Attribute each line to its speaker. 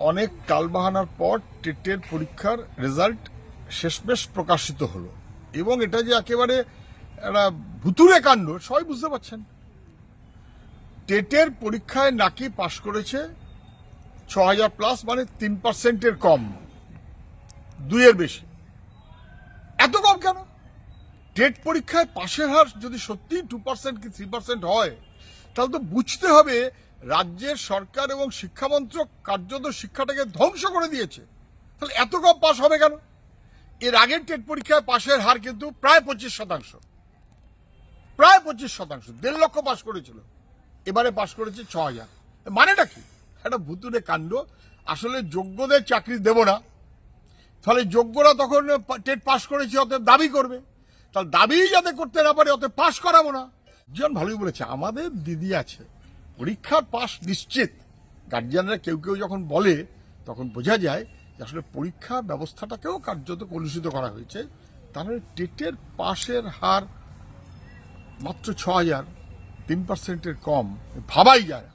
Speaker 1: অনেক টালবাহানার পর টেটের পরীক্ষার রেজাল্ট শেষমেশ প্রকাশিত হলো এবং এটা যে একেবারে একটা ভুতুড়ে কাণ্ড সবাই বুঝতে পারছেন। টেটের পরীক্ষায় নাকি পাশ করেছে ৬,০০০+, মানে 3%-এর কম, 2-এর বেশি। এত কম কেন? টেট পরীক্ষায় পাশের হার যদি সত্যি 2% কি 3% হয়, তাহলে তো বুঝতে হবে রাজ্যের সরকার এবং শিক্ষামন্ত্রক কার্যত শিক্ষাটাকে ধ্বংস করে দিয়েছে। তাহলে এত কম পাশ হবে কেন? এর আগের টেট পরীক্ষায় পাশের হার কিন্তু প্রায় 25%, প্রায় 25%, 1.5 লক্ষ পাশ করেছিল, এবারে পাশ করেছে 6,000। মানেটা কি? একটা ভুতুড়ে কাণ্ড। আসলে যোগ্যদের চাকরি দেব না, ফলে যোগ্যরা তখন টেট পাশ করেছে অতএব দাবি করবে, তাহলে দাবি যাতে করতে না পারে অতএব পাশ করাবো না। জন ভালোই বলেছে, আমাদের দিদি আছে, পরীক্ষার পাশ নিশ্চিত। গার্জিয়ানরা কেউ কেউ যখন বলে তখন বোঝা যায় যে আসলে পরীক্ষা ব্যবস্থাটাকেও কার্যত কলুষিত করা হয়েছে। তাহলে টেটের পাশের হার মাত্র 6,000, 3%-এর কম, ভাবাই যায় না।